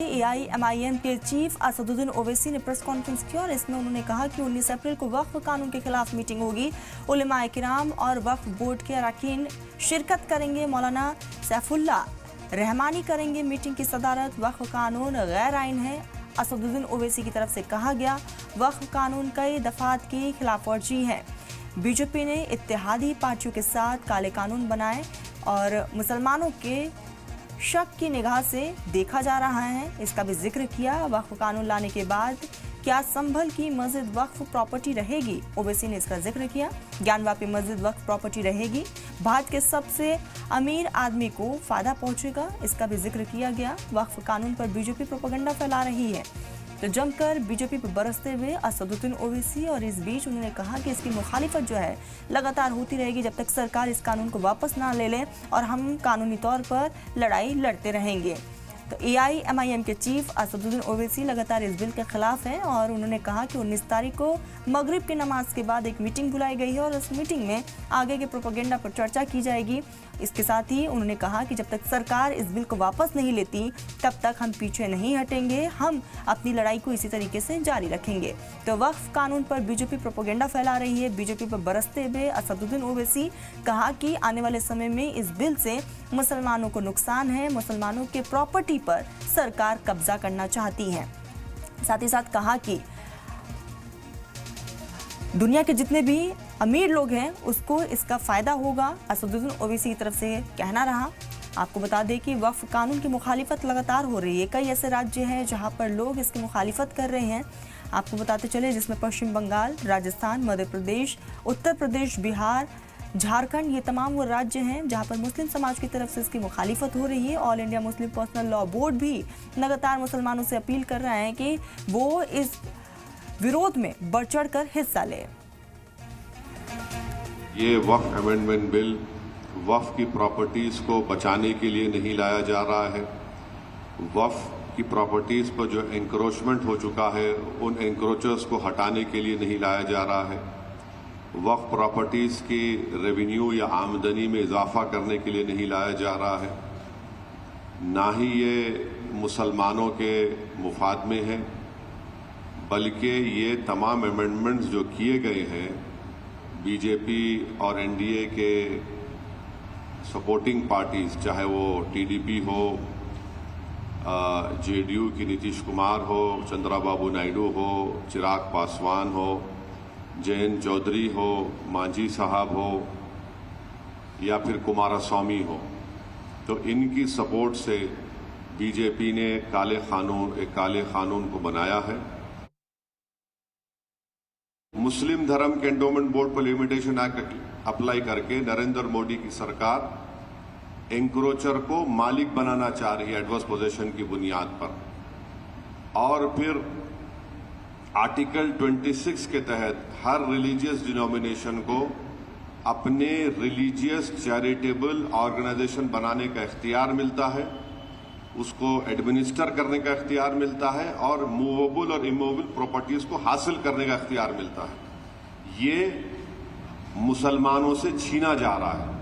AIMIM के chief Asaduddin Owaisi ने press conference की और इसमें उन्होंने कहा कि 19 अप्रैल को वक्फ कानून के खिलाफ मीटिंग होगी। उलेमाए किराम और वक्फ बोर्ड के अरकान शिरकत करेंगे। मौलाना सैफुल्लाह रहमानी करेंगे मीटिंग की सदारत। वक्फ कानून गैर आइन है, असदुद्दीन ओवैसी की तरफ से कहा गया। वक्फ कानून कई दफात की खिलाफ वर्जी है। बीजेपी ने इत्तेहादी पार्टियों के साथ काले कानून बनाए और मुसलमानों के शक की निगाह से देखा जा रहा है, इसका भी जिक्र किया। वक्फ कानून लाने के बाद क्या संभल की मस्जिद वक्फ प्रॉपर्टी रहेगी? ओवैसी ने इसका जिक्र किया। ज्ञानवापी मस्जिद वक्फ प्रॉपर्टी रहेगी। भारत के सबसे अमीर आदमी को फायदा पहुंचेगा, इसका भी जिक्र किया गया। वक्फ कानून पर बीजेपी प्रोपेगेंडा फैला रही है तो जमकर बीजेपी पर बरसते हुए असदुद्दीन ओवैसी, और इस बीच उन्होंने कहा कि इसकी मुखालिफत जो है लगातार होती रहेगी जब तक सरकार इस कानून को वापस ना ले ले और हम कानूनी तौर पर लड़ाई लड़ते रहेंगे। तो AIMIM के चीफ असदुद्दीन ओवैसी लगातार इस बिल के खिलाफ हैं और उन्होंने कहा कि 19 तारीख को मगरिब की नमाज के बाद एक मीटिंग बुलाई गई है और उस मीटिंग में आगे के प्रोपेगेंडा पर चर्चा की जाएगी। इसके साथ ही उन्होंने कहा कि जब तक सरकार इस बिल को वापस नहीं लेती तब तक हम पीछे नहीं हटेंगे, हम अपनी लड़ाई को इसी तरीके से जारी रखेंगे। तो वक्फ कानून पर बीजेपी प्रोपेगेंडा फैला रही है। बीजेपी पर बरसते हुए असदुद्दीन ओवैसी कहा कि आने वाले समय में इस बिल से मुसलमानों को नुकसान है, मुसलमानों के प्रॉपर्टी पर सरकार कब्जा करना चाहती है। साथ ही साथ कहा कि दुनिया के जितने भी अमीर लोग हैं उसको इसका फायदा होगा। असदुद्दीन ओवैसी की तरफ से कहना रहा। आपको बता दें कि वक्फ कानून की मुखालिफत लगातार हो रही है। कई ऐसे राज्य हैं जहां पर लोग इसकी मुखालिफत कर रहे हैं। आपको बताते चले जिसमें पश्चिम बंगाल, राजस्थान, मध्य प्रदेश, उत्तर प्रदेश, बिहार, झारखंड, ये तमाम वो राज्य हैं जहां पर मुस्लिम समाज की तरफ से इसकी मुखालिफत हो रही है। All India Muslim personal law board भी लगातार मुसलमानों से अपील कर रहा है कि वो इस विरोध में बढ़ चढ़ कर हिस्सा ले। ये वक्फ अमेंडमेंट बिल वक्फ की प्रॉपर्टीज को बचाने के लिए नहीं लाया जा रहा है। वक्फ की प्रॉपर्टीज पर जो एंक्रोचमेंट हो चुका है उन एंक्रोचर्स को हटाने के लिए नहीं लाया जा रहा है। वक्फ प्रॉपर्टीज की रेवेन्यू या आमदनी में इजाफा करने के लिए नहीं लाया जा रहा है। ना ही ये मुसलमानों के मुफाद में है, बल्कि ये तमाम अमेंडमेंट्स जो किए गए हैं बीजेपी और NDA के सपोर्टिंग पार्टीज, चाहे वो TDP हो, JDU की नीतीश कुमार हो, चंद्राबाबू नायडू हो, चिराग पासवान हो, जयंत चौधरी हो, मांझी साहब हो या फिर कुमारस्वामी हो, तो इनकी सपोर्ट से बीजेपी ने एक काले कानून को बनाया है। मुस्लिम धर्म के एंडोमेंट बोर्ड पर लिमिटेशन एक्ट अप्लाई करके नरेंद्र मोदी की सरकार एंक्रोचर को मालिक बनाना चाह रही है एडवर्स पोजीशन की बुनियाद पर, और फिर आर्टिकल 26 के तहत हर रिलीजियस डिनोमिनेशन को अपने रिलीजियस चैरिटेबल ऑर्गेनाइजेशन बनाने का इख्तियार मिलता है, उसको एडमिनिस्टर करने का इख्तियार मिलता है और मूवेबल और इमूवेबल प्रॉपर्टीज को हासिल करने का इख्तियार मिलता है। ये मुसलमानों से छीना जा रहा है।